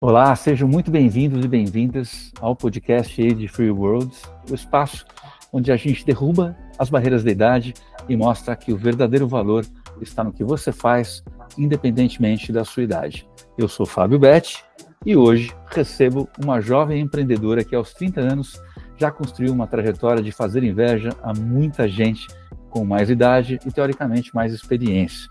Olá, sejam muito bem-vindos e bem-vindas ao podcast Age Free Worlds, o espaço onde a gente derruba as barreiras da idade e mostra que o verdadeiro valor está no que você faz, independentemente da sua idade. Eu sou Fábio Betti e hoje recebo uma jovem empreendedora que aos 30 anos já construiu uma trajetória de fazer inveja a muita gente com mais idade e, teoricamente, mais experiência.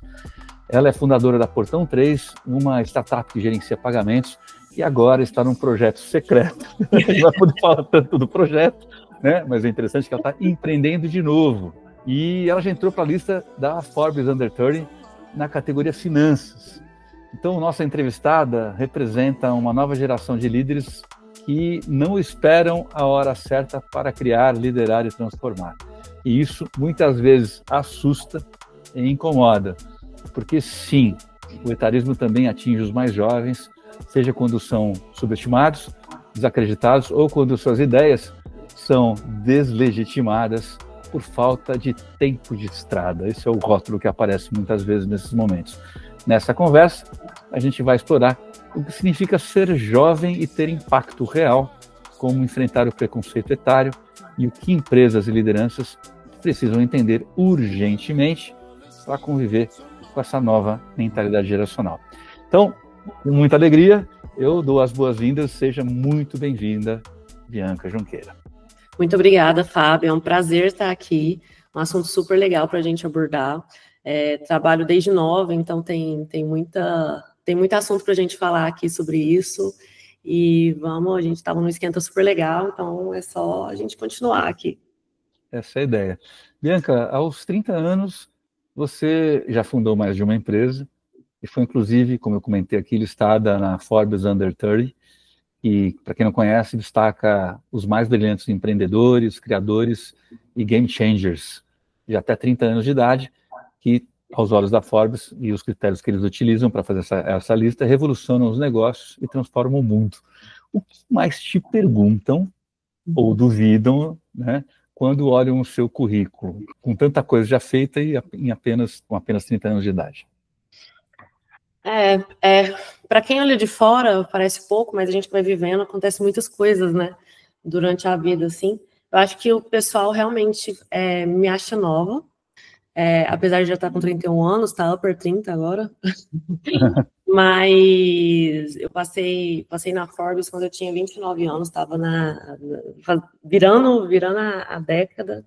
Ela é fundadora da Portão 3, uma startup que gerencia pagamentos, e agora está num projeto secreto. A gente não vai poder falar tanto do projeto, né? Mas é interessante que ela está empreendendo de novo. E ela já entrou para a lista da Forbes Under 30 na categoria Finanças. Então, nossa entrevistada representa uma nova geração de líderes que não esperam a hora certa para criar, liderar e transformar. E isso muitas vezes assusta e incomoda. Porque, sim, o etarismo também atinge os mais jovens, seja quando são subestimados, desacreditados, ou quando suas ideias são deslegitimadas por falta de tempo de estrada. Esse é o rótulo que aparece muitas vezes nesses momentos. Nessa conversa, a gente vai explorar o que significa ser jovem e ter impacto real, como enfrentar o preconceito etário e o que empresas e lideranças precisam entender urgentemente para conviver com essa nova mentalidade geracional. Então, com muita alegria, eu dou as boas-vindas. Seja muito bem-vinda, Bianca Junqueira. Muito obrigada, Fábio. É um prazer estar aqui. Um assunto super legal para a gente abordar. Trabalho desde nova, então tem muito assunto para a gente falar aqui sobre isso. E a gente estava num esquenta super legal, então é só a gente continuar aqui. Essa é a ideia. Bianca, aos 30 anos, você já fundou mais de uma empresa, e foi, inclusive, como eu comentei aqui, listada na Forbes Under 30, e, para quem não conhece, destaca os mais brilhantes empreendedores, criadores e game changers de até 30 anos de idade, que, aos olhos da Forbes e os critérios que eles utilizam para fazer essa lista, revolucionam os negócios e transformam o mundo. O que mais te perguntam ou duvidam, né, quando olham o seu currículo, com tanta coisa já feita e com apenas 30 anos de idade? Para quem olha de fora, parece pouco, mas a gente vai vivendo, acontece muitas coisas, né, durante a vida, assim. Eu acho que o pessoal realmente me acha nova, apesar de já estar com 31 anos, tá upper 30 agora. Mas eu passei na Forbes quando eu tinha 29 anos, estava virando a década.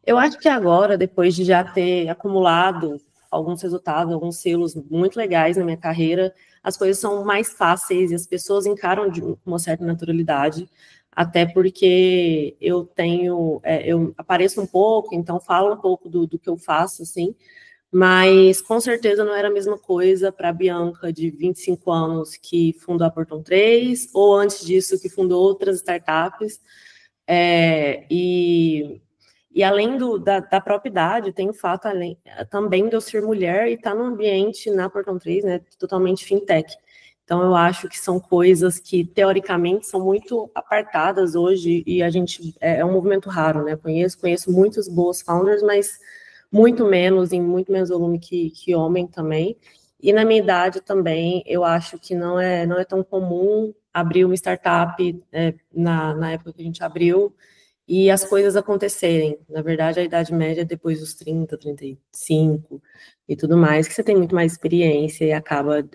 Eu acho que agora, depois de já ter acumulado alguns resultados, alguns selos muito legais na minha carreira, as coisas são mais fáceis e as pessoas encaram de uma certa naturalidade, até porque eu apareço um pouco, então falo um pouco do que eu faço, assim, mas com certeza não era a mesma coisa para a Bianca, de 25 anos, que fundou a Portão 3, ou antes disso, que fundou outras startups. E além da própria idade, tem o fato também de eu ser mulher e estar num ambiente na Portão 3, né, totalmente fintech. Então, eu acho que são coisas que, teoricamente, são muito apartadas hoje e a gente é um movimento raro, né? Conheço muitos boas founders, mas em muito menos volume que homem também. E na minha idade também, eu acho que não é tão comum abrir uma startup na época que a gente abriu e as coisas acontecerem. Na verdade, a idade média é depois dos 30, 35 e tudo mais, que você tem muito mais experiência e acaba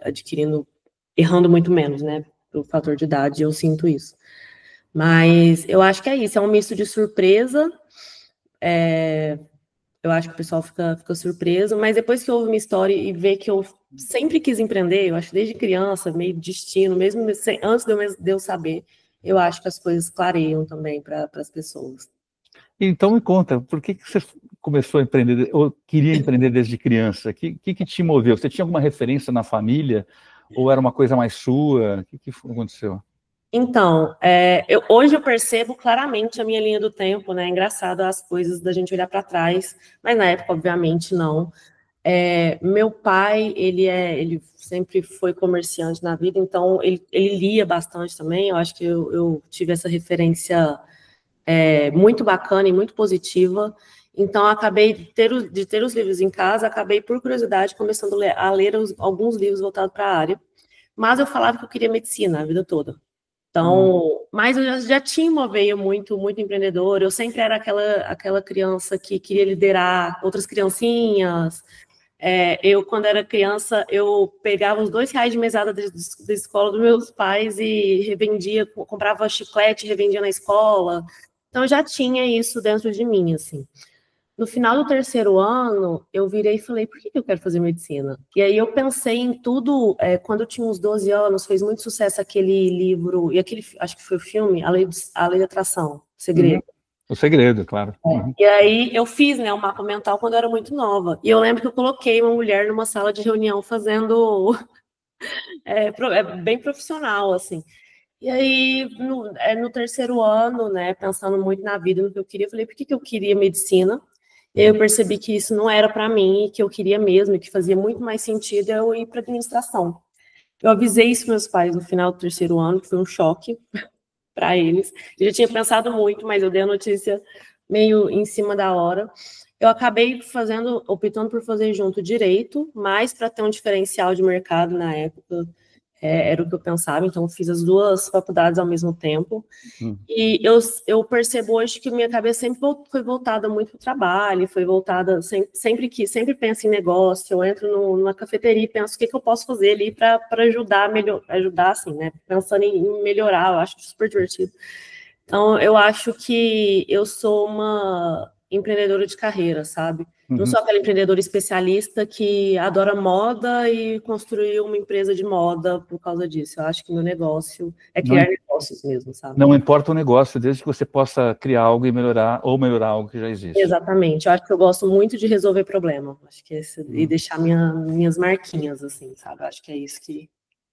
errando muito menos, né? Pelo fator de idade, eu sinto isso. Mas eu acho que é isso, é um misto de surpresa. Eu acho que o pessoal fica surpreso, mas depois que ouve minha história e vê que eu sempre quis empreender, eu acho desde criança, meio destino, mesmo antes de eu saber, eu acho que as coisas clareiam também para as pessoas. Então me conta, por que você começou a empreender, ou queria empreender desde criança? O que te moveu? Você tinha alguma referência na família? Ou era uma coisa mais sua? O que aconteceu? Então, hoje eu percebo claramente a minha linha do tempo, né? É engraçado as coisas da gente olhar para trás, mas na época, obviamente, não. Meu pai, ele sempre foi comerciante na vida, então ele lia bastante também. Eu acho que eu tive essa referência muito bacana e muito positiva. Então, acabei de ter os livros em casa, acabei, por curiosidade, começando a ler alguns livros voltados para a área. mas eu falava que eu queria medicina a vida toda. Então, mas eu já tinha uma veia muito empreendedora, eu sempre era aquela criança que queria liderar outras criancinhas. Eu, quando era criança, eu pegava os R$ 2 de mesada da escola dos meus pais e revendia, comprava chiclete e revendia na escola. Então, eu já tinha isso dentro de mim, assim. No final do terceiro ano, eu virei e falei, por que eu quero fazer medicina? E aí eu pensei em tudo, quando eu tinha uns 12 anos, fez muito sucesso aquele livro, e acho que foi o filme, A Lei da Atração, O Segredo. O Segredo, claro. E aí eu fiz, né, um mapa mental quando eu era muito nova. E eu lembro que eu coloquei uma mulher numa sala de reunião fazendo bem profissional, assim. E aí, no terceiro ano, né, pensando muito na vida, no que eu queria, eu falei, por que eu queria medicina? E aí eu percebi que isso não era para mim, que eu queria mesmo, e que fazia muito mais sentido eu ir para administração. Eu avisei isso meus pais no final do terceiro ano, que foi um choque para eles. Eu já tinha pensado muito, mas eu dei a notícia meio em cima da hora. Eu acabei optando por fazer junto direito, mais para ter um diferencial de mercado na época. Era o que eu pensava, então eu fiz as duas faculdades ao mesmo tempo. E eu percebo hoje que minha cabeça sempre foi voltada muito para o trabalho, foi voltada, sempre penso em negócio, eu entro numa cafeteria e penso o que eu posso fazer ali para ajudar, assim, né? Pensando em melhorar, eu acho super divertido. Então, eu acho que eu sou uma empreendedora de carreira, sabe? Não sou aquela empreendedora especialista que adora moda e construiu uma empresa de moda por causa disso. Eu acho que meu negócio é criar negócios mesmo, sabe? Não importa o negócio, desde que você possa criar algo e melhorar algo que já existe. Exatamente. Eu acho que eu gosto muito de resolver problema. Acho que e deixar minhas marquinhas, assim, sabe? Acho que é isso que...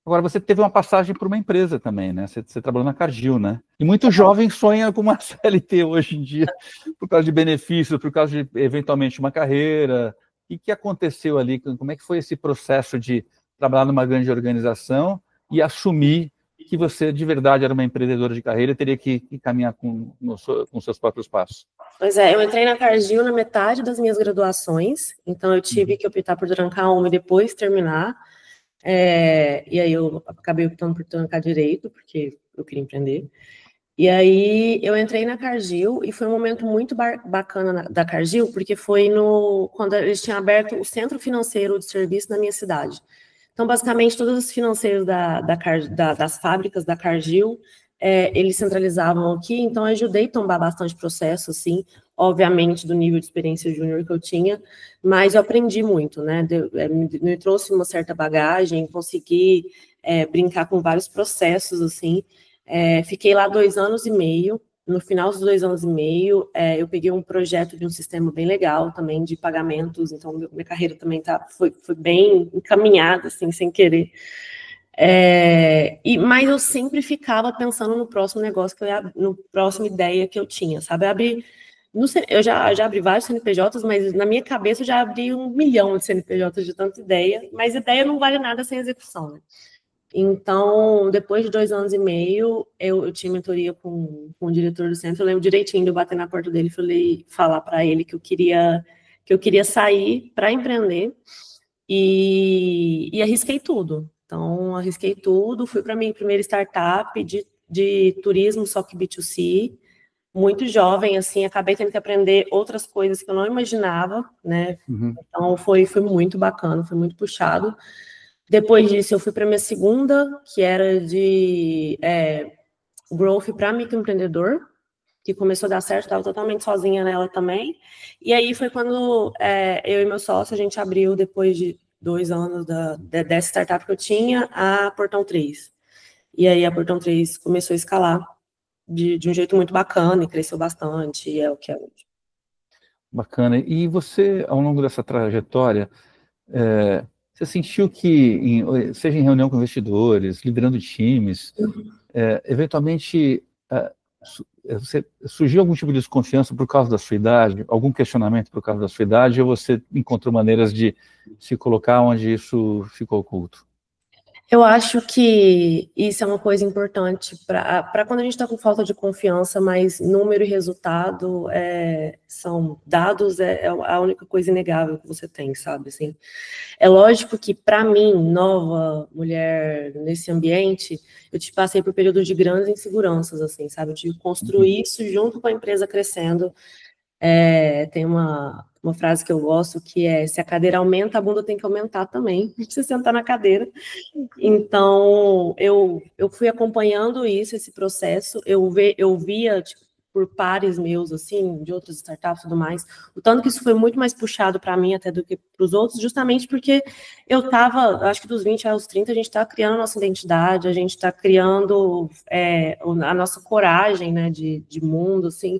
Agora, você teve uma passagem por uma empresa também, né? Você trabalhou na Cargill, né? E muito jovem sonha com uma CLT hoje em dia, por causa de benefícios, por causa de, eventualmente, uma carreira. O que aconteceu ali? Como é que foi esse processo de trabalhar numa grande organização e assumir que você, de verdade, era uma empreendedora de carreira e teria que caminhar com seus próprios passos? Pois é, eu entrei na Cargill na metade das minhas graduações, então eu tive que optar por trancar uma e depois terminar. E aí eu acabei optando por trancar direito, porque eu queria empreender. E aí eu entrei na Cargill e foi um momento muito bacana da Cargill, porque foi quando eles tinham aberto o centro financeiro de serviço na minha cidade. Então, basicamente, todos os financeiros das fábricas da Cargill, eles centralizavam aqui, então eu ajudei a tombar bastante processo, assim, obviamente do nível de experiência júnior que eu tinha, mas eu aprendi muito, né, me trouxe uma certa bagagem, consegui brincar com vários processos, assim, fiquei lá 2 anos e meio. No final dos 2 anos e meio, eu peguei um projeto de um sistema bem legal também de pagamentos, então minha carreira também foi bem encaminhada, assim, sem querer. Mas eu sempre ficava pensando no próximo negócio, no próxima ideia que eu tinha, sabe? Eu já abri vários CNPJs, mas na minha cabeça eu já abri 1 milhão de CNPJs de tanta ideia, mas ideia não vale nada sem execução, né? Então, depois de 2 anos e meio, eu tinha mentoria com o diretor do centro. Eu lembro direitinho de eu bater na porta dele e falar para ele que eu queria sair para empreender e arrisquei tudo. Então, arrisquei tudo, fui para minha primeira startup de turismo, só que B2C, muito jovem, assim, acabei tendo que aprender outras coisas que eu não imaginava, né? Então, foi muito bacana, foi muito puxado. Depois disso, eu fui para minha segunda, que era de growth para microempreendedor, que começou a dar certo, estava totalmente sozinha nela também. E aí foi quando eu e meu sócio, a gente abriu, depois de 2 anos dessa startup que eu tinha, a Portão 3. E aí a Portão 3 começou a escalar de um jeito muito bacana e cresceu bastante, e é o que é hoje. Bacana. E você, ao longo dessa trajetória, você sentiu que, seja em reunião com investidores, liderando times, eventualmente surgiu algum tipo de desconfiança por causa da sua idade, algum questionamento por causa da sua idade, ou você encontrou maneiras de se colocar onde isso ficou oculto? Eu acho que isso é uma coisa importante para quando a gente está com falta de confiança, mas número e resultado são dados, é a única coisa inegável que você tem, sabe? Assim, é lógico que, para mim, nova mulher nesse ambiente, eu passei por períodos de grandes inseguranças, assim, sabe? Eu tive que construir isso junto com a empresa crescendo. Tem uma frase que eu gosto que é: se a cadeira aumenta, a bunda tem que aumentar também, pra você sentar na cadeira. Então, eu fui acompanhando esse processo, eu via, tipo, por pares meus, assim, de outras startups e tudo mais, o tanto que isso foi muito mais puxado para mim até do que para os outros, justamente porque eu estava, acho que dos 20 aos 30, a gente está criando a nossa identidade, a gente está criando a nossa coragem, né, de mundo, assim.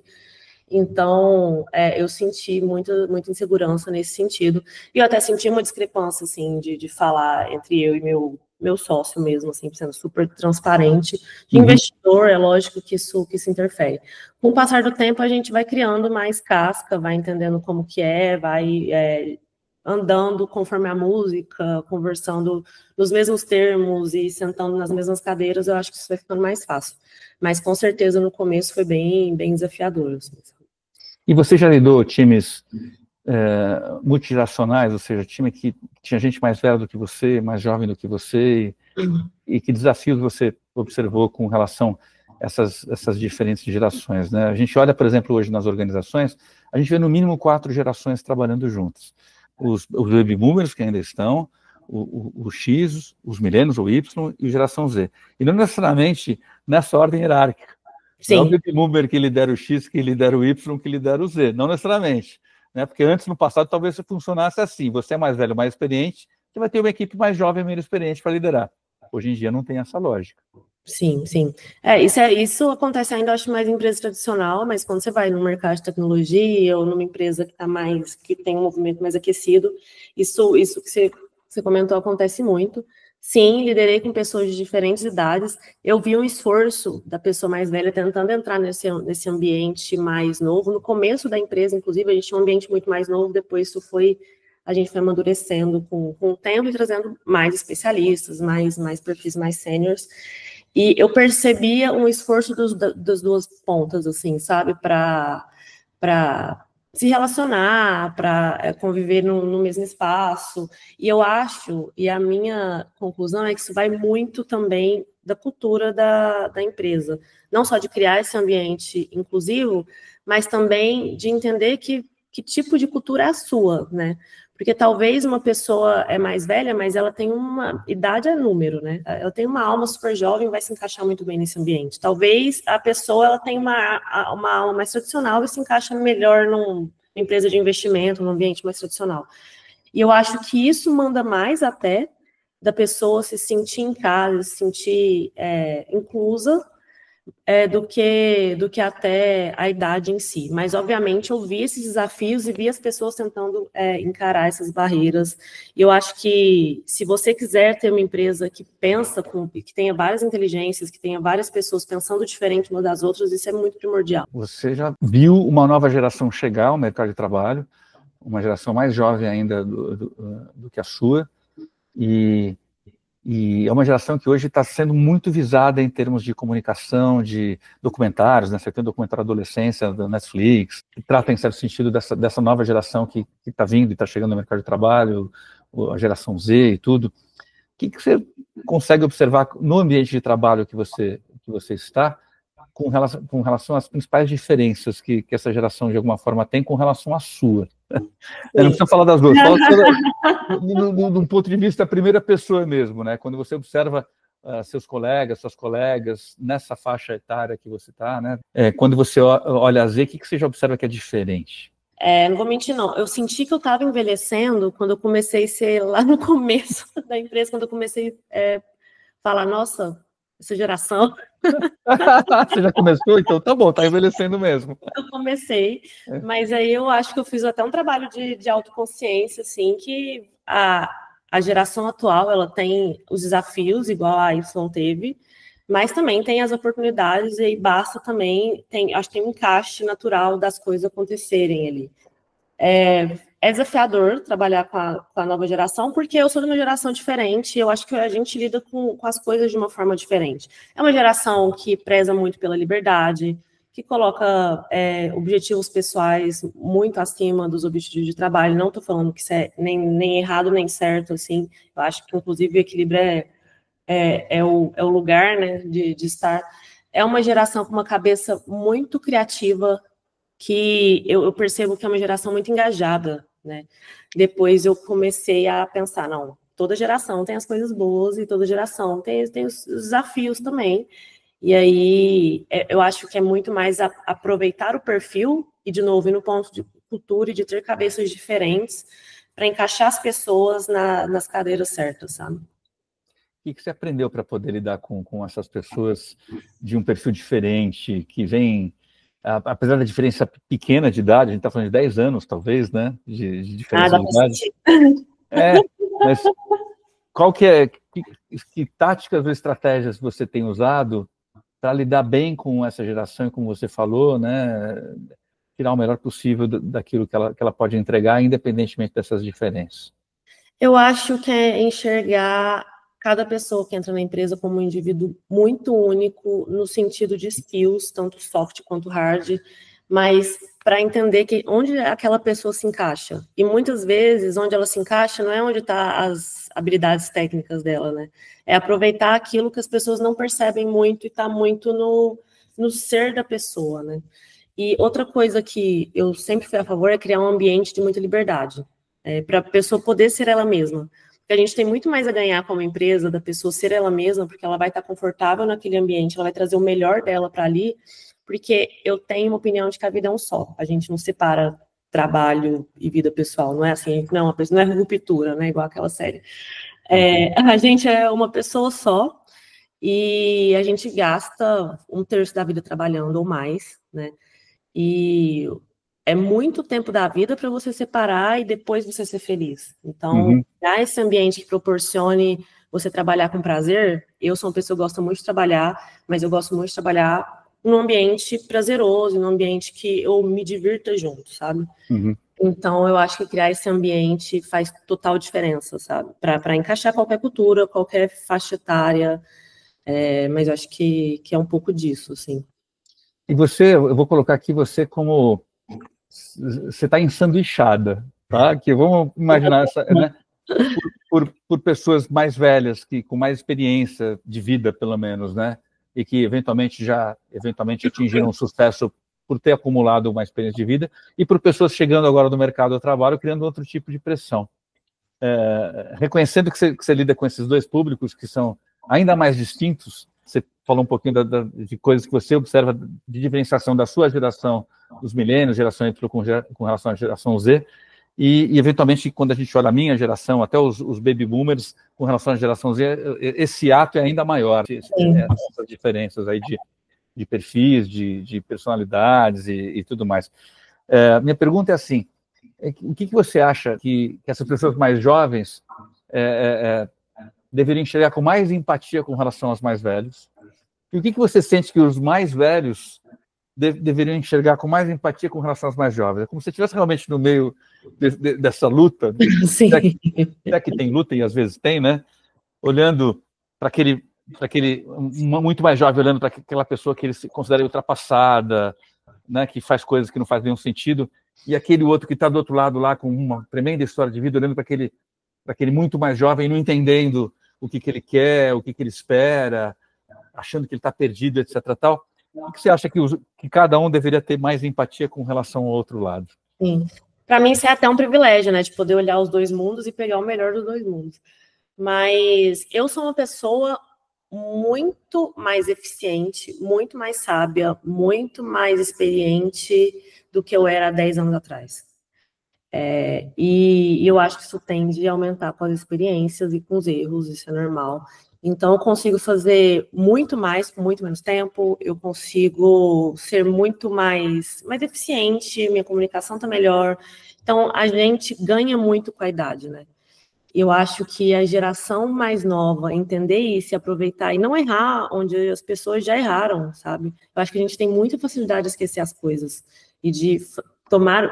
Então, eu senti muita insegurança nesse sentido. E eu até senti uma discrepância, assim, de falar entre eu e meu sócio mesmo, assim, sendo super transparente. De investidor, é lógico que isso interfere. Com o passar do tempo, a gente vai criando mais casca, vai entendendo como que vai andando conforme a música, conversando nos mesmos termos e sentando nas mesmas cadeiras, eu acho que isso vai ficando mais fácil. Mas, com certeza, no começo foi bem desafiador, assim. E você já lidou times multigeracionais, ou seja, time que tinha gente mais velha do que você, mais jovem do que você, e que desafios você observou com relação a essas diferentes gerações, né? A gente olha, por exemplo, hoje nas organizações, a gente vê no mínimo 4 gerações trabalhando juntas. Os baby boomers que ainda estão, o X, os milênios, o Y e a geração Z. E não necessariamente nessa ordem hierárquica. Sim. Não é o baby boomer que lidera o X, que lidera o Y, que lidera o Z. Não necessariamente. Né? Porque antes, no passado, talvez funcionasse assim. Você é mais velho, mais experiente, você vai ter uma equipe mais jovem, menos experiente para liderar. Hoje em dia não tem essa lógica. Sim, sim. Isso acontece ainda, acho, mais em empresa tradicional, mas quando você vai no mercado de tecnologia ou numa empresa que tem um movimento mais aquecido, isso que você comentou acontece muito. Sim, liderei com pessoas de diferentes idades. Eu vi um esforço da pessoa mais velha tentando entrar nesse ambiente mais novo. No começo da empresa, inclusive, a gente tinha um ambiente muito mais novo, depois a gente foi amadurecendo com o tempo e trazendo mais especialistas, mais perfis mais sêniores. E eu percebia um esforço das duas pontas, assim, sabe, para se relacionar, para conviver no mesmo espaço. E eu acho, e a minha conclusão é que isso vai muito também da cultura da empresa. Não só de criar esse ambiente inclusivo, mas também de entender que tipo de cultura é a sua, né? Porque talvez uma pessoa é mais velha, mas ela tem uma idade é número, né? Ela tem uma alma super jovem, vai se encaixar muito bem nesse ambiente. Talvez a pessoa ela tenha uma alma mais tradicional e se encaixa melhor numa empresa de investimento, num ambiente mais tradicional. E eu acho que isso manda mais até da pessoa se sentir em casa, se sentir inclusa, do que até a idade em si. Mas, obviamente, eu vi esses desafios e vi as pessoas tentando encarar essas barreiras. E eu acho que, se você quiser ter uma empresa que pensa, que tenha várias inteligências, que tenha várias pessoas pensando diferente umas das outras, isso é muito primordial. Você já viu uma nova geração chegar ao mercado de trabalho, uma geração mais jovem ainda do que a sua, e é uma geração que hoje está sendo muito visada em termos de comunicação, de documentários, né? Você tem o documentário Adolescência da Netflix, que trata, em certo sentido, dessa nova geração que está vindo e está chegando no mercado de trabalho, a geração Z e tudo. O que você consegue observar no ambiente de trabalho que você está, com relação às principais diferenças que essa geração, de alguma forma, tem com relação à sua? Eu não precisa falar das duas, fala de um ponto de vista da primeira pessoa mesmo, né? Quando você observa seus colegas, suas colegas, nessa faixa etária que você está, né? Quando você olha a Z, o que você já observa que é diferente? Não vou mentir, não. Eu senti que eu estava envelhecendo quando eu comecei a ser lá no começo da empresa, quando eu comecei a falar, nossa, essa geração... Você já começou? Então tá bom, tá envelhecendo mesmo. Eu comecei, mas aí eu acho que eu fiz até um trabalho de autoconsciência, assim, que a geração atual, ela tem os desafios, igual a Y teve, mas também tem as oportunidades e basta também, acho que tem um encaixe natural das coisas acontecerem ali. É desafiador trabalhar com a nova geração, porque eu sou de uma geração diferente, e eu acho que a gente lida com as coisas de uma forma diferente. É uma geração que preza muito pela liberdade, que coloca objetivos pessoais muito acima dos objetivos de trabalho. Não estou falando que isso é nem errado nem certo, assim. Eu acho que, inclusive, o equilíbrio é o lugar, né, de estar. É uma geração com uma cabeça muito criativa, que eu percebo que é uma geração muito engajada, né? Depois eu comecei a pensar, não, toda geração tem as coisas boas e toda geração tem os desafios também. E aí eu acho que é muito mais aproveitar o perfil e, de novo, ir no ponto de cultura e de ter cabeças diferentes para encaixar as pessoas nas cadeiras certas, sabe? O que você aprendeu para poder lidar com essas pessoas de um perfil diferente, que vem, apesar da diferença pequena de idade, a gente está falando de 10 anos, talvez, né, de diferença Dá de pra idade. sentir. Mas que táticas ou estratégias você tem usado para lidar bem com essa geração, e como você falou, né, tirar o melhor possível daquilo que ela pode entregar, independentemente dessas diferenças? Eu acho que é enxergar cada pessoa que entra na empresa como um indivíduo muito único, no sentido de skills, tanto soft quanto hard, mas para entender que onde aquela pessoa se encaixa. E muitas vezes, onde ela se encaixa não é onde está as habilidades técnicas dela, né? É aproveitar aquilo que as pessoas não percebem muito e está muito no ser da pessoa, né? E outra coisa que eu sempre fui a favor é criar um ambiente de muita liberdade, para a pessoa poder ser ela mesma. Porque a gente tem muito mais a ganhar como empresa da pessoa ser ela mesma, porque ela vai estar confortável naquele ambiente, ela vai trazer o melhor dela para ali, porque eu tenho uma opinião de que a vida é um só. A gente não separa trabalho e vida pessoal, não é assim, não é ruptura, né, igual aquela série. A gente é uma pessoa só e a gente gasta um terço da vida trabalhando ou mais, né? E é muito tempo da vida para você separar e depois você ser feliz. Então, dar esse ambiente que proporcione você trabalhar com prazer. Eu sou uma pessoa que gosta muito de trabalhar, mas eu gosto muito de trabalhar num ambiente prazeroso, num ambiente que eu me divirta junto, sabe? Então, eu acho que criar esse ambiente faz total diferença, sabe? Para encaixar qualquer cultura, qualquer faixa etária, mas eu acho que é um pouco disso, assim. E você, eu vou colocar aqui você como... Você está ensanduichada, tá? Que vamos imaginar essa, né? Por pessoas mais velhas, que com mais experiência de vida, pelo menos, né? E que eventualmente atingiram um sucesso por ter acumulado uma experiência de vida, e por pessoas chegando agora no mercado do trabalho, criando outro tipo de pressão. Reconhecendo que você lida com esses dois públicos que são ainda mais distintos. Você falou um pouquinho de coisas que você observa de diferenciação da sua geração, dos milênios, geração Y com relação à geração Z, e eventualmente, quando a gente olha a minha geração, até os baby boomers, com relação à geração Z, esse ato é ainda maior, essas diferenças aí de perfis, de personalidades e tudo mais. Minha pergunta é assim, o que você acha que essas pessoas mais jovens deveriam enxergar com mais empatia com relação aos mais velhos? E o que você sente que os mais velhos deveriam enxergar com mais empatia com relação aos mais jovens? É como se estivesse realmente no meio dessa luta. Sim. Até que tem luta, e às vezes tem, né? Olhando para aquele muito mais jovem, olhando para aquela pessoa que ele se considera ultrapassada, né? Que faz coisas que não fazem nenhum sentido, e aquele outro que está do outro lado lá com uma tremenda história de vida, olhando para aquele muito mais jovem, não entendendo o que ele quer, o que ele espera, achando que ele está perdido, etc. Tal. O que você acha que cada um deveria ter mais empatia com relação ao outro lado? Sim. Para mim, isso é até um privilégio, né? De poder olhar os dois mundos e pegar o melhor dos dois mundos. Mas eu sou uma pessoa muito mais eficiente, muito mais sábia, muito mais experiente do que eu era há 10 anos atrás. E eu acho que isso tende a aumentar com as experiências e com os erros, isso é normal. Então, eu consigo fazer muito mais com muito menos tempo, eu consigo ser muito mais eficiente, minha comunicação está melhor. Então, a gente ganha muito com a idade, né? Eu acho que a geração mais nova entender isso e aproveitar e não errar onde as pessoas já erraram, sabe? Eu acho que a gente tem muita facilidade de esquecer as coisas e de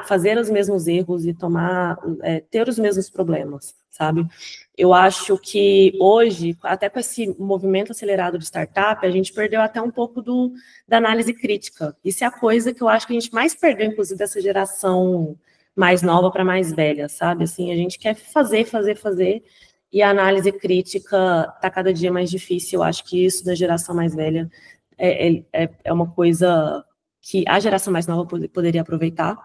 fazer os mesmos erros e ter os mesmos problemas, sabe? Eu acho que hoje, até com esse movimento acelerado de startup, a gente perdeu até um pouco da análise crítica. Isso é a coisa que eu acho que a gente mais perdeu, inclusive, dessa geração mais nova para mais velha, sabe? Assim, a gente quer fazer, e a análise crítica está cada dia mais difícil. Eu acho que isso da geração mais velha é uma coisa que a geração mais nova poderia aproveitar.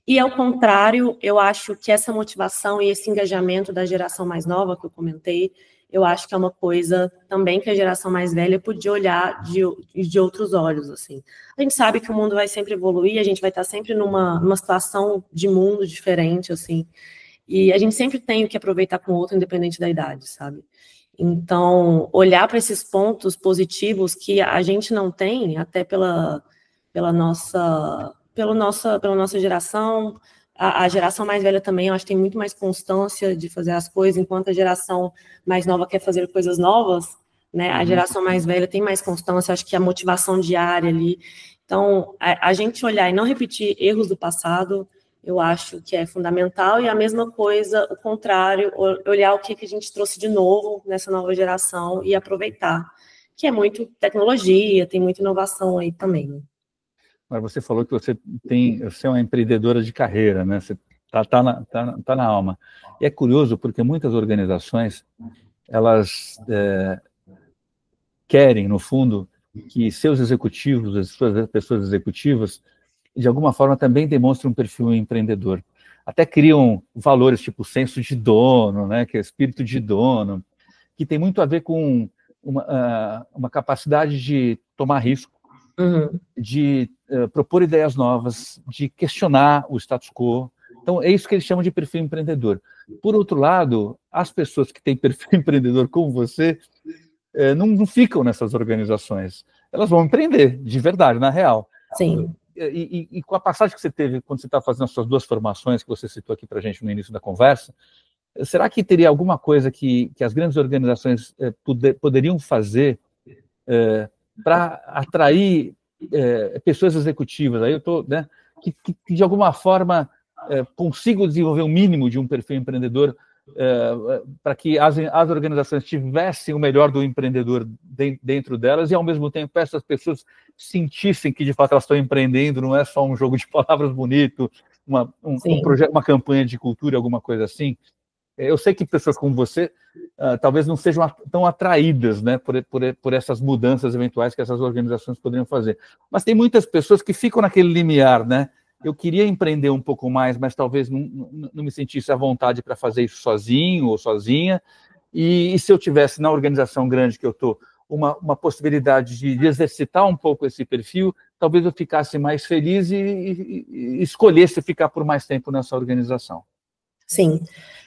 E, ao contrário, eu acho que essa motivação e esse engajamento da geração mais nova, que eu comentei, eu acho que é uma coisa também que a geração mais velha podia olhar de outros olhos, assim. A gente sabe que o mundo vai sempre evoluir, a gente vai estar sempre numa situação de mundo diferente, assim, e a gente sempre tem o que aproveitar com o outro, independente da idade, sabe? Então, olhar para esses pontos positivos que a gente não tem, até pela nossa geração, a geração mais velha também, eu acho que tem muito mais constância de fazer as coisas, enquanto a geração mais nova quer fazer coisas novas, né? A geração mais velha tem mais constância, acho que a motivação diária ali. Então, a gente olhar e não repetir erros do passado, eu acho que é fundamental, e a mesma coisa, o contrário, olhar o que a gente trouxe de novo nessa nova geração e aproveitar, que é muito tecnologia, tem muita inovação aí também, né? Mas você falou que você é uma empreendedora de carreira, né? Você tá na alma. E é curioso porque muitas organizações, elas querem, no fundo, que seus executivos, as suas pessoas executivas, de alguma forma também demonstrem um perfil empreendedor. Até criam valores tipo senso de dono, né? Que é espírito de dono, que tem muito a ver com uma capacidade de tomar risco, de propor ideias novas, de questionar o status quo. Então, é isso que eles chamam de perfil empreendedor. Por outro lado, as pessoas que têm perfil empreendedor como você não ficam nessas organizações. Elas vão empreender, de verdade, na real. Sim. E com a passagem que você teve quando você está fazendo as suas duas formações, que você citou aqui para a gente no início da conversa, será que teria alguma coisa que as grandes organizações poderiam fazer para atrair pessoas executivas? Aí eu estou, né, que de alguma forma consigam desenvolver um mínimo de um perfil empreendedor para que as organizações tivessem o melhor do empreendedor dentro delas e, ao mesmo tempo, essas pessoas sentissem que, de fato, elas estão empreendendo, não é só um jogo de palavras bonito, um projeto, uma campanha de cultura, alguma coisa assim. Eu sei que pessoas como você talvez não sejam tão atraídas, né, por essas mudanças eventuais que essas organizações poderiam fazer. Mas tem muitas pessoas que ficam naquele limiar, né? Eu queria empreender um pouco mais, mas talvez não me sentisse à vontade para fazer isso sozinho ou sozinha. E se eu tivesse na organização grande que eu estou uma possibilidade de exercitar um pouco esse perfil, talvez eu ficasse mais feliz e escolhesse ficar por mais tempo nessa organização. Sim.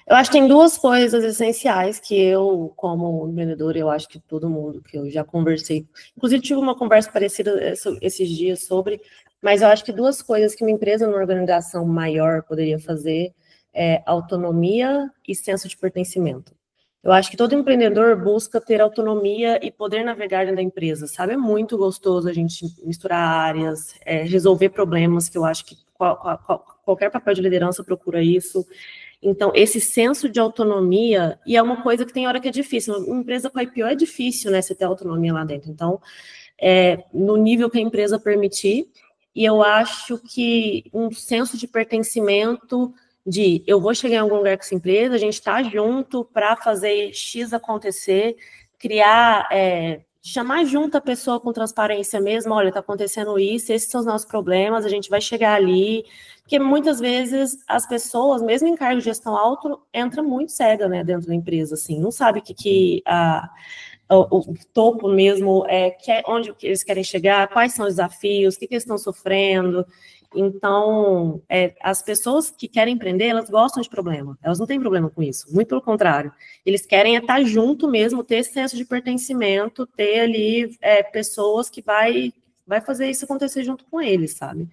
Eu acho que tem duas coisas essenciais que eu, como empreendedora, eu acho que todo mundo que eu já conversei, inclusive tive uma conversa parecida esses dias sobre, mas eu acho que duas coisas que uma empresa, numa organização maior, poderia fazer é autonomia e senso de pertencimento. Eu acho que todo empreendedor busca ter autonomia e poder navegar dentro da empresa, sabe? É muito gostoso a gente misturar áreas, resolver problemas, que eu acho que qualquer papel de liderança procura isso. Então, esse senso de autonomia, e é uma coisa que tem hora que é difícil. Uma empresa com IPO é difícil, né, você ter autonomia lá dentro. Então, no nível que a empresa permitir, e eu acho que um senso de pertencimento de eu vou chegar em algum lugar com essa empresa, a gente está junto para fazer X acontecer, criar, chamar junto a pessoa com transparência mesmo, olha, está acontecendo isso, esses são os nossos problemas, a gente vai chegar ali, porque muitas vezes as pessoas, mesmo em cargo de gestão alto, entram muito cega, né, dentro da empresa, assim, não sabe o topo mesmo, onde eles querem chegar, quais são os desafios, o que eles estão sofrendo. Então, as pessoas que querem empreender, elas gostam de problema, elas não têm problema com isso, muito pelo contrário, eles querem estar junto mesmo, ter esse senso de pertencimento, ter ali pessoas que vai fazer isso acontecer junto com eles, sabe?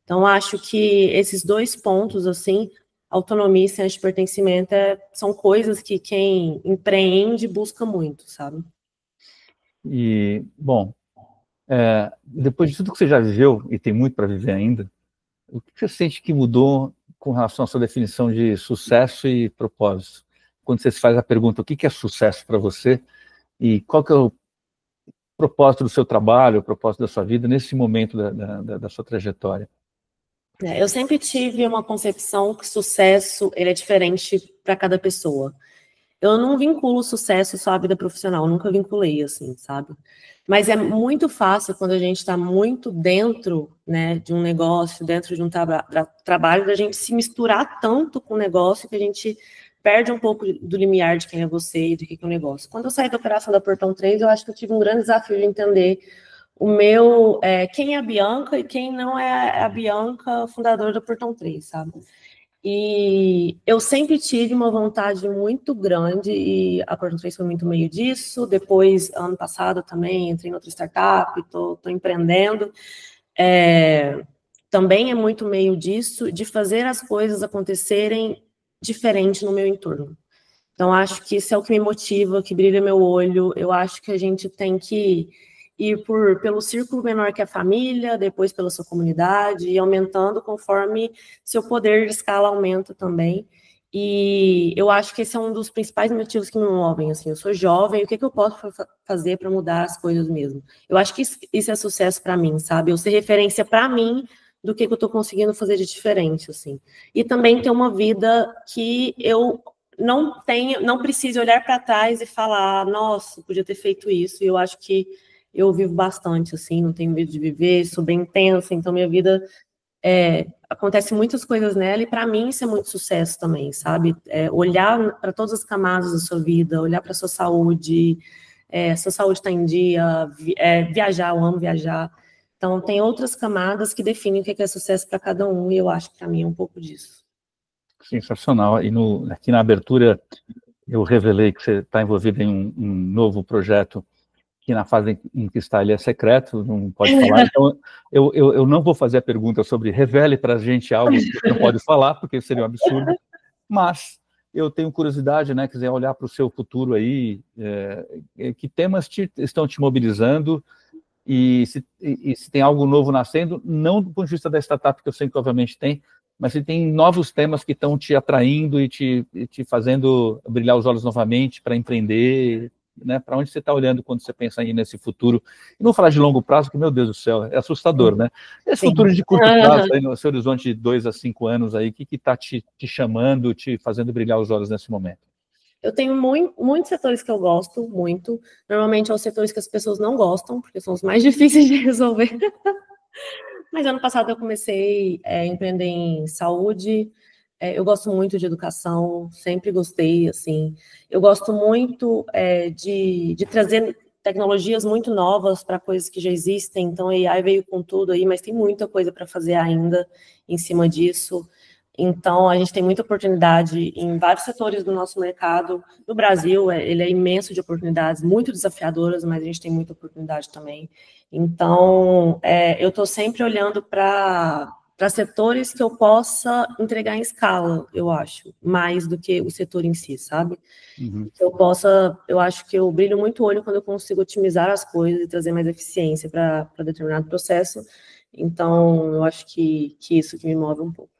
Então, acho que esses dois pontos, assim, autonomia e senso de pertencimento, são coisas que quem empreende busca muito, sabe? E, bom, depois de tudo que você já viveu, e tem muito para viver ainda, o que você sente que mudou com relação à sua definição de sucesso e propósito? Quando você se faz a pergunta, o que é sucesso para você e qual que é o propósito do seu trabalho, o propósito da sua vida nesse momento da sua trajetória? Eu sempre tive uma concepção que sucesso ele é diferente para cada pessoa. Eu não vinculo sucesso só à vida profissional, nunca vinculei, assim, sabe? Mas é muito fácil quando a gente está muito dentro, né, de um negócio, dentro de um trabalho, da gente se misturar tanto com o negócio que a gente perde um pouco do limiar de quem é você e do que é o negócio. Quando eu saí da operação da Portão 3, eu acho que eu tive um grande desafio de entender quem é a Bianca e quem não é a Bianca, fundadora da Portão 3, sabe? E eu sempre tive uma vontade muito grande, e a Portão 3 foi muito meio disso. Depois, ano passado também, entrei em outra startup, estou empreendendo. Também é muito meio disso, de fazer as coisas acontecerem diferente no meu entorno. Então, acho que isso é o que me motiva, que brilha meu olho. Eu acho que a gente tem que ir pelo círculo menor que a família, depois pela sua comunidade, e aumentando conforme seu poder de escala aumenta também. E eu acho que esse é um dos principais motivos que me movem. Assim, eu sou jovem, o que eu posso fazer para mudar as coisas mesmo? Eu acho que isso é sucesso para mim, sabe? Eu ser referência para mim do que eu estou conseguindo fazer de diferente, assim. E também ter uma vida que eu não precise olhar para trás e falar, nossa, podia ter feito isso. E eu acho que eu vivo bastante, assim, não tenho medo de viver, sou bem intensa, então minha vida acontece muitas coisas nela, e para mim isso é muito sucesso também, sabe? Olhar para todas as camadas da sua vida, olhar para a sua saúde está em dia, viajar, eu amo viajar. Então, tem outras camadas que definem o que é sucesso para cada um, e eu acho que para mim é um pouco disso. Sensacional. E aqui na abertura eu revelei que você está envolvido em um novo projeto que na fase em que está ele é secreto, não pode falar. Então, eu não vou fazer a pergunta sobre revele para a gente algo que você não pode falar, porque seria um absurdo, mas eu tenho curiosidade, né, quiser olhar para o seu futuro aí, que temas estão te mobilizando e se tem algo novo nascendo, não do ponto de vista da startup, que eu sei que obviamente tem, mas se tem novos temas que estão te atraindo e te fazendo brilhar os olhos novamente para empreender, né? Para onde você está olhando quando você pensa aí nesse futuro? E não falar de longo prazo, que, meu Deus do céu, é assustador, né? Esse futuro de curto prazo, aí, no seu horizonte de 2 a 5 anos, aí, o que está te chamando, te fazendo brilhar os olhos nesse momento? Eu tenho muitos setores que eu gosto muito. Normalmente são os setores que as pessoas não gostam, porque são os mais difíceis de resolver. Mas ano passado eu comecei a empreender em saúde. Eu gosto muito de educação, sempre gostei, assim. Eu gosto muito de trazer tecnologias muito novas para coisas que já existem. Então, a AI veio com tudo aí, mas tem muita coisa para fazer ainda em cima disso. Então, a gente tem muita oportunidade em vários setores do nosso mercado. No Brasil, ele é imenso de oportunidades, muito desafiadoras, mas a gente tem muita oportunidade também. Então, eu estou sempre olhando para setores que eu possa entregar em escala, eu acho, mais do que o setor em si, sabe? Uhum. Eu acho que eu brilho muito o olho quando eu consigo otimizar as coisas e trazer mais eficiência para determinado processo. Então, eu acho que isso que me move um pouco.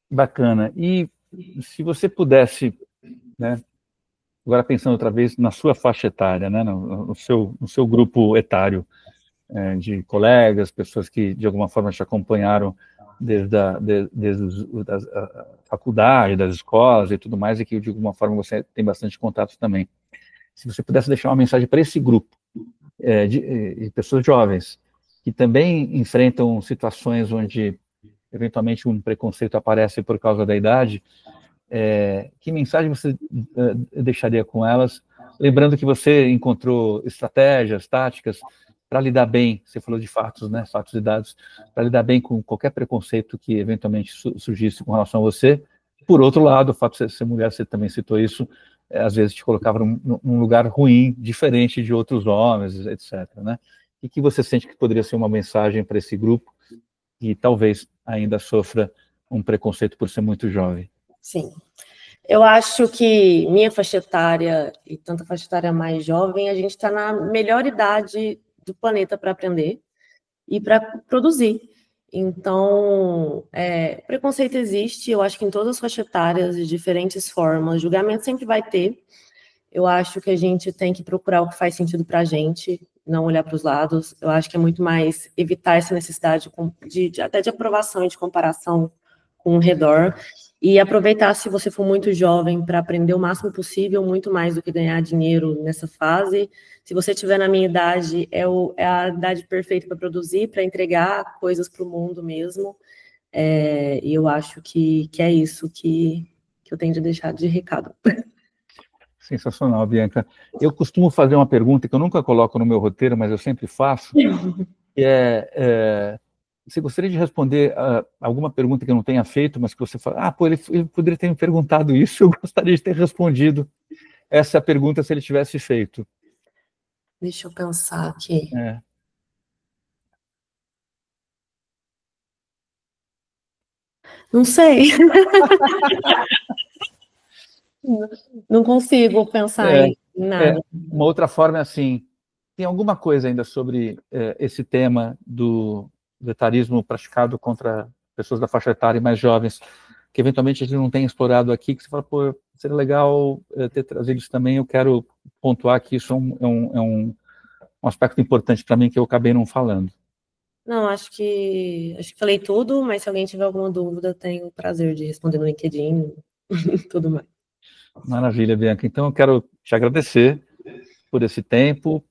Bacana. E se você pudesse, né, agora pensando outra vez na sua faixa etária, né, no seu grupo etário, de colegas, pessoas que de alguma forma te acompanharam desde a faculdade, das escolas e tudo mais, e que de alguma forma você tem bastante contato também. Se você pudesse deixar uma mensagem para esse grupo de pessoas jovens que também enfrentam situações onde eventualmente um preconceito aparece por causa da idade, que mensagem você deixaria com elas? Lembrando que você encontrou estratégias, táticas para lidar bem, você falou de fatos, né, fatos e dados, para lidar bem com qualquer preconceito que eventualmente surgisse com relação a você. Por outro lado, o fato de ser mulher, você também citou isso, às vezes te colocava num lugar ruim, diferente de outros homens, etc. Né? E que você sente que poderia ser uma mensagem para esse grupo que talvez ainda sofra um preconceito por ser muito jovem? Sim. Eu acho que minha faixa etária e tanta faixa etária mais jovem, a gente está na melhor idade do planeta para aprender e para produzir. Então, preconceito existe, eu acho que em todas as faixas etárias, de diferentes formas, julgamento sempre vai ter. Eu acho que a gente tem que procurar o que faz sentido para a gente, não olhar para os lados. Eu acho que é muito mais evitar essa necessidade até de aprovação e de comparação com o redor. E aproveitar, se você for muito jovem, para aprender o máximo possível, muito mais do que ganhar dinheiro nessa fase. Se você estiver na minha idade, é a idade perfeita para produzir, para entregar coisas para o mundo mesmo. E eu acho que é isso que eu tenho de deixar de recado. Sensacional, Bianca. Eu costumo fazer uma pergunta que eu nunca coloco no meu roteiro, mas eu sempre faço, que você gostaria de responder alguma pergunta que eu não tenha feito, mas que você fala, ele poderia ter me perguntado isso, eu gostaria de ter respondido essa pergunta se ele tivesse feito. Deixa eu pensar aqui. Não sei. Não consigo pensar em nada. Uma outra forma é assim, tem alguma coisa ainda sobre esse tema do etarismo praticado contra pessoas da faixa etária mais jovens, que eventualmente a gente não tem explorado aqui, que você fala, seria legal ter trazido isso também, eu quero pontuar que isso é um aspecto importante para mim que eu acabei não falando. Não, acho que falei tudo, mas se alguém tiver alguma dúvida, tenho o prazer de responder no LinkedIn e tudo mais. Maravilha, Bianca. Então eu quero te agradecer por esse tempo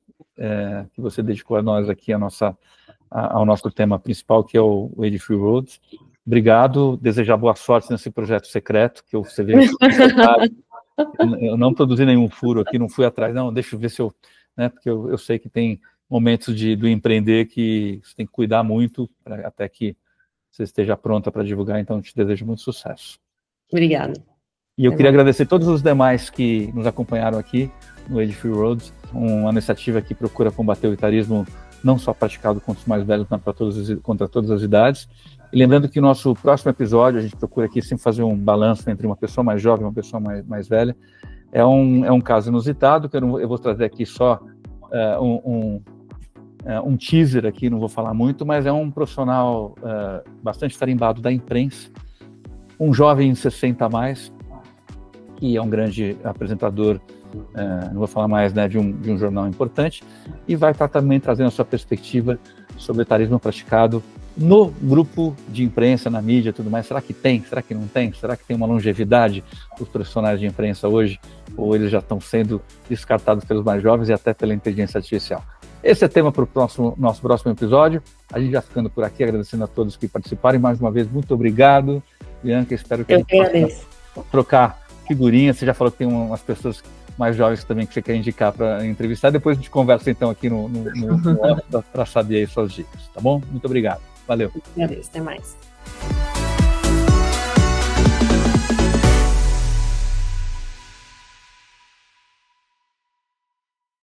que você dedicou a nós aqui, ao nosso tema principal, que é o Age Free Roads. Obrigado, desejar boa sorte nesse projeto secreto, que você vê eu não produzi nenhum furo aqui, não fui atrás, não, deixa eu ver se eu... porque eu sei que tem momentos do empreender que você tem que cuidar muito até que você esteja pronta para divulgar, então eu te desejo muito sucesso. Obrigada. E eu queria agradecer a todos os demais que nos acompanharam aqui no Age Free Roads, uma iniciativa que procura combater o etarismo não só praticado contra os mais velhos, mas contra todas as idades. E lembrando que o nosso próximo episódio, a gente procura aqui sempre fazer um balanço entre uma pessoa mais jovem e uma pessoa mais velha. É um caso inusitado, que eu vou trazer aqui só um teaser aqui, não vou falar muito, mas é um profissional bastante tarimbado da imprensa, um jovem 60 a mais, que é um grande apresentador, não vou falar mais, de um jornal importante, e vai estar também trazendo a sua perspectiva sobre o etarismo praticado no grupo de imprensa, na mídia e tudo mais. Será que tem? Será que não tem? Será que tem uma longevidade dos profissionais de imprensa hoje? Ou eles já estão sendo descartados pelos mais jovens e até pela inteligência artificial? Esse é tema para o nosso próximo episódio. A gente já ficando por aqui, agradecendo a todos que participaram. E mais uma vez, muito obrigado, Bianca. Espero que a gente possa trocar figurinhas. Você já falou que tem umas pessoas mais jovens também que você quer indicar para entrevistar. Depois a gente conversa então aqui no para saber aí suas dicas, tá bom? Muito obrigado. Valeu. Agradeço, até mais.